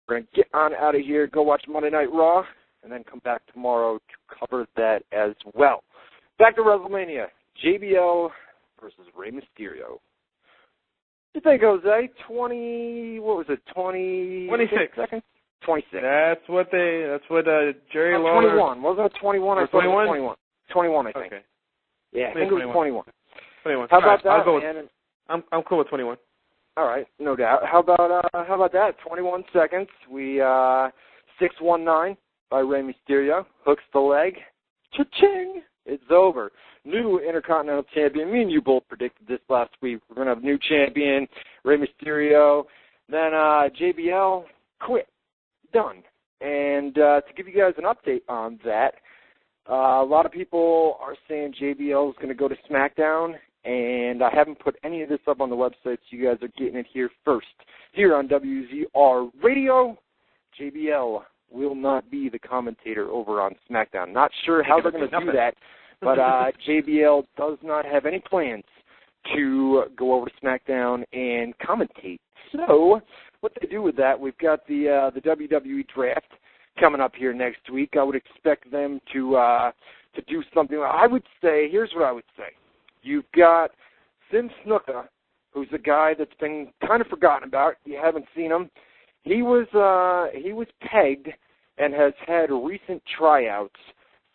We're going to get on out of here, go watch Monday Night Raw, and then come back tomorrow to cover that as well. Back to WrestleMania. JBL versus Rey Mysterio. What do you think, Jose? 26 seconds? 26. That's what Jerry Lawler. 21. Wasn't it 21? I thought it was 21. 21, I think. Okay. Yeah, I think it was 21. 21. How about that, man? I'm cool with 21. All right, no doubt. How about that? 21 seconds. We 619 by Rey Mysterio. Hooks the leg. Cha-ching! It's over. New Intercontinental Champion. Me and you both predicted this last week. We're going to have a new champion, Rey Mysterio. Then JBL quit. Done. And to give you guys an update on that, a lot of people are saying JBL is going to go to SmackDown, and I haven't put any of this up on the website, so you guys are getting it here first. Here on WZR Radio, JBL will not be the commentator over on SmackDown. Not sure how they're going to do that, but JBL does not have any plans to go over to SmackDown and commentate. So what they do with that, we've got the WWE draft coming up here next week. I would expect them to do something. I would say, here's what I would say. You've got Sim Snuka, who's a guy that's been kind of forgotten about. You haven't seen him. He was pegged and has had recent tryouts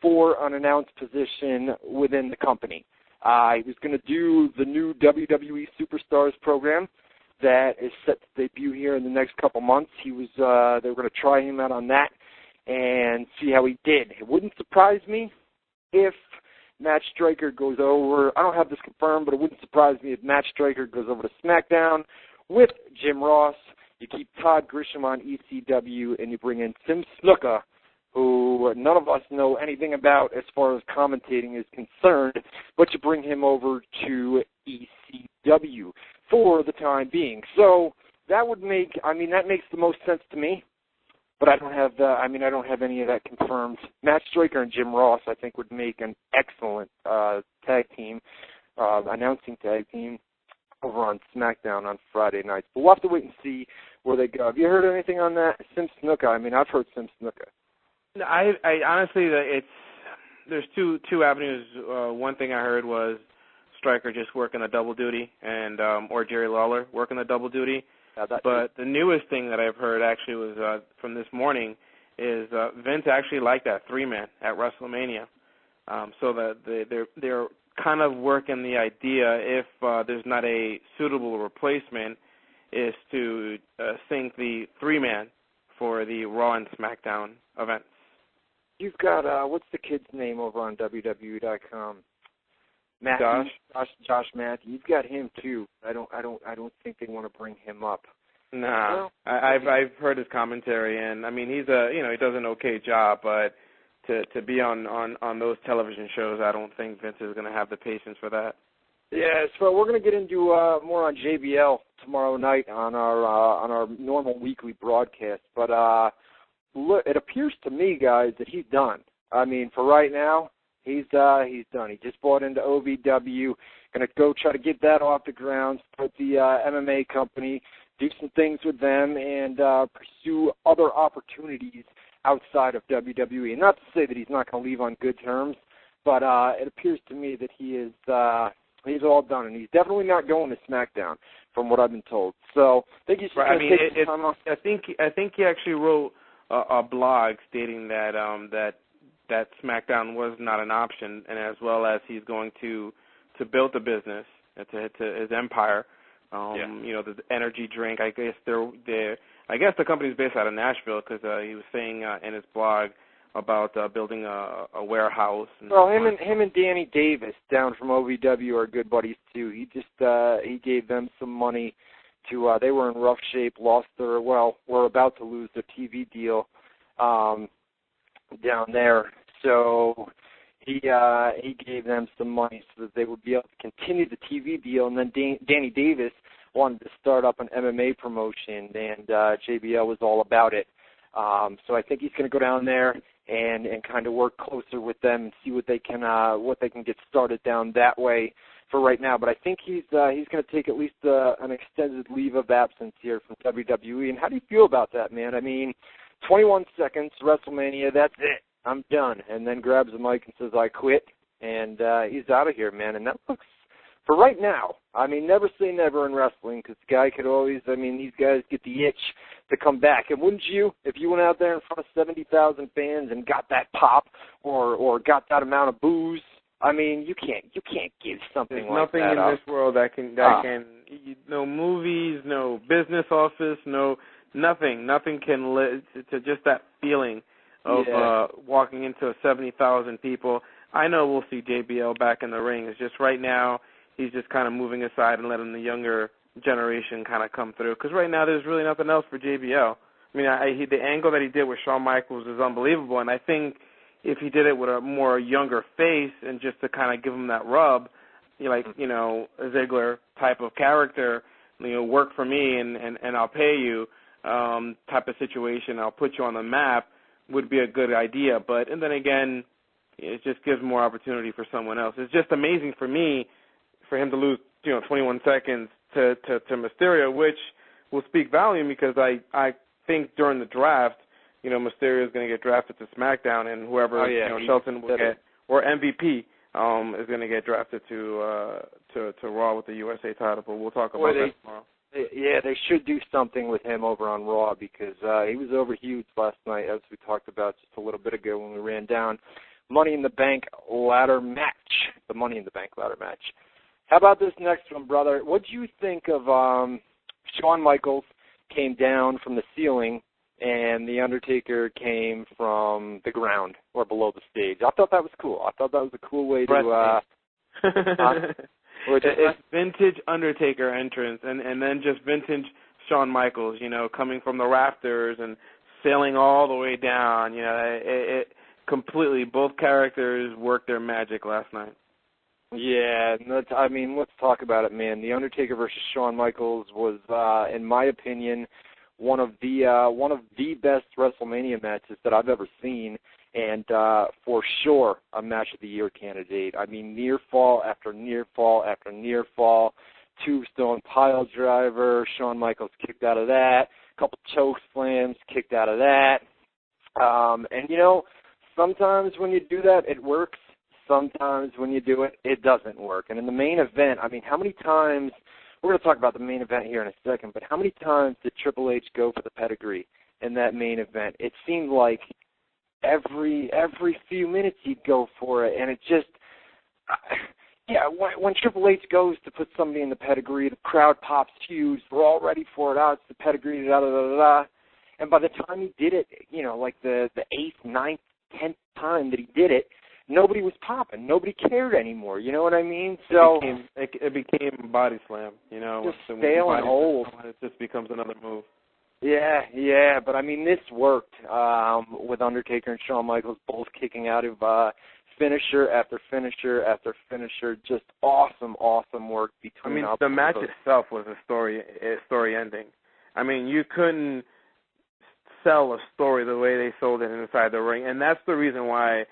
for an announced position within the company. He was going to do the new WWE Superstars program that is set to debut here in the next couple months. They were going to try him out on that and see how he did. It wouldn't surprise me if Matt Striker goes over. I don't have this confirmed, but it wouldn't surprise me if Matt Striker goes over to SmackDown with Jim Ross. You keep Todd Grisham on ECW, and you bring in Sim Snuka, who none of us know anything about as far as commentating is concerned, but you bring him over to ECW for the time being. So that makes the most sense to me, but I don't have any of that confirmed. Matt Striker and Jim Ross, I think, would make an excellent tag team, announcing tag team over on SmackDown on Friday nights. But we'll have to wait and see where they go. Have you heard anything on that? Sim Snuka, I've heard Sim Snuka. No, I honestly, there's two avenues. One thing I heard was Stryker just working a double duty, and or Jerry Lawler working a double duty. But the newest thing that I've heard actually was from this morning is Vince actually liked that 3-man at WrestleMania. So that they're kind of working the idea, if there's not a suitable replacement, is to sync the 3-man for the Raw and SmackDown events. You've got what's the kid's name over on WWE.com? Josh Matthews. You've got him too. I don't think they want to bring him up. Nah, well, I've heard his commentary, and he does an okay job, but to be on those television shows, I don't think Vince is going to have the patience for that. Yeah, so we're going to get into more on JBL tomorrow night on our normal weekly broadcast. But look, it appears to me, guys, that he's done. For right now, he's done. He just bought into OVW. Going to go try to get that off the ground, start the MMA company, do some things with them, and pursue other opportunities outside of WWE. And not to say that he's not going to leave on good terms, but it appears to me that he's all done, and he's definitely not going to SmackDown, from what I've been told. So I think he's just going to take some time off. I think he actually wrote a blog stating that SmackDown was not an option, and as well as he's going to build the business to his empire. The energy drink. I guess the company's based out of Nashville, because he was saying in his blog about building a warehouse. Well, him and Danny Davis down from OVW are good buddies too. He gave them some money to. They were in rough shape, were about to lose their TV deal down there. So he gave them some money so that they would be able to continue the TV deal. And then Danny Davis wanted to start up an MMA promotion, and JBL was all about it. So I think he's going to go down there and kind of work closer with them and see what they can get started down that way for right now, but I think he's going to take at least an extended leave of absence here from WWE. And how do you feel about that, man? I mean, 21 seconds, WrestleMania, that's it. I'm done. And then grabs the mic and says, I quit, and he's out of here, man. And that looks, for right now, I mean, never say never in wrestling, because the guy could always, I mean, these guys get the itch to come back. And wouldn't you, if you went out there in front of 70,000 fans and got that pop or got that amount of boos, I mean, you can't give something There's like that nothing in up. this world that can no movies, no business office, nothing can to just that feeling of walking into 70,000 people. I know we'll see JBL back in the ring. It's just right now he's just kind of moving aside and letting the younger generation kind of come through. Because right now there's really nothing else for JBL. I mean, the angle that he did with Shawn Michaels is unbelievable, and I think if he did it with a more younger face and just to kind of give him that rub, like, you know, a Ziggler type of character, you know, work for me and I'll pay you type of situation, I'll put you on the map, would be a good idea. But, and then again, it just gives more opportunity for someone else. It's just amazing for me for him to lose, 21 seconds to Mysterio, which will speak volume because I think during the draft, Mysterio is going to get drafted to SmackDown, and whoever Shelton will get, or MVP is going to get drafted to Raw with the USA title. But we'll talk about that tomorrow. They should do something with him over on Raw because he was over huge last night, as we talked about just a little bit ago when we ran down Money in the Bank ladder match, the Money in the Bank ladder match. How about this next one, brother? What do you think of Shawn Michaels came down from the ceiling and The Undertaker came from the ground or below the stage? I thought that was cool. I thought that was a cool way to it's vintage Undertaker entrance and then just vintage Shawn Michaels, coming from the rafters and sailing all the way down. It completely, both characters worked their magic last night. Yeah, let's talk about it, man. The Undertaker versus Shawn Michaels was, in my opinion, one of the best WrestleMania matches that I've ever seen, and for sure a match of the year candidate. I mean, near fall after near fall after near fall, tombstone pile driver, Shawn Michaels kicked out of that, a couple choke slams kicked out of that, and sometimes when you do that, it works. Sometimes when you do it, it doesn't work. And in the main event, how many times, we're going to talk about the main event here in a second, but how many times did Triple H go for the pedigree in that main event? It seemed like every few minutes he'd go for it, and it just, when Triple H goes to put somebody in the pedigree, the crowd pops huge, we're all ready for it, it's the pedigree, da-da-da-da-da. And by the time he did it, like the 8th, 9th, 10th time that he did it, nobody was popping. Nobody cared anymore. You know what I mean? So it became a body slam. Just stale and old. It just becomes another move. Yeah. But this worked with Undertaker and Shawn Michaels both kicking out of finisher after finisher after finisher. Just awesome work between. The match itself was a story ending. You couldn't sell a story the way they sold it inside the ring, and that's the reason why.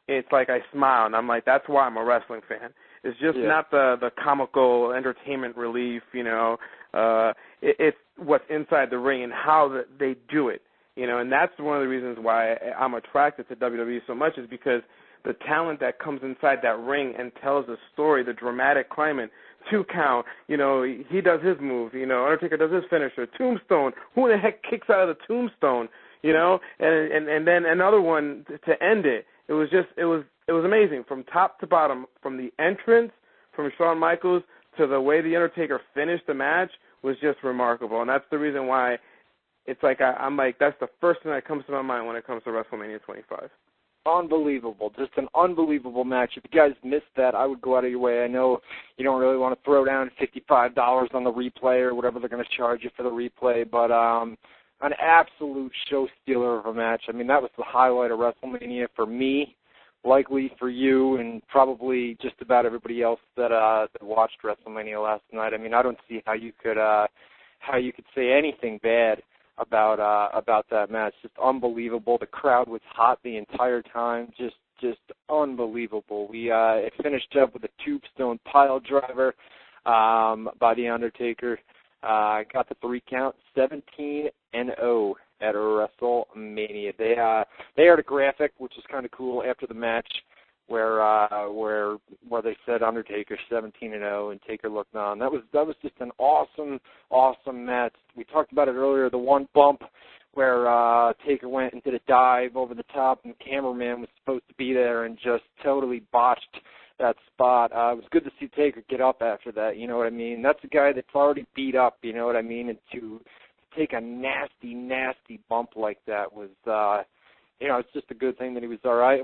It's like I smile, and I'm like, that's why I'm a wrestling fan. It's just not the comical entertainment relief, it's what's inside the ring and how they do it, and that's one of the reasons why I'm attracted to WWE so much is because the talent that comes inside that ring and tells a story, the dramatic climate, 2 count, he does his move, Undertaker does his finisher, tombstone, who the heck kicks out of the tombstone, and then another one to end it. It was amazing from top to bottom, from the entrance, from Shawn Michaels to the way the Undertaker finished the match was just remarkable, and that's the reason why it's like I'm like that's the first thing that comes to my mind when it comes to WrestleMania 25. Unbelievable, just an unbelievable match. If you guys missed that, I would go out of your way. I know you don't really want to throw down $55 on the replay or whatever they're going to charge you for the replay, but an absolute show stealer of a match. That was the highlight of WrestleMania for me, likely for you, and probably just about everybody else that watched WrestleMania last night. I don't see how you could say anything bad about that match. Just unbelievable. The crowd was hot the entire time. Just just unbelievable. It finished up with a tombstone pile driver by The Undertaker. Got the 3 count, 17-0 at WrestleMania. They aired a graphic, which is kind of cool, after the match, where they said Undertaker 17-0 and Taker looked on. That was just an awesome match. We talked about it earlier. The one bump where Taker went and did a dive over the top, and the cameraman was supposed to be there and just totally botched that spot. It was good to see Taker get up after that, you know what I mean? That's a guy that's already beat up, you know what I mean? And to take a nasty bump like that was, it's just a good thing that he was all right.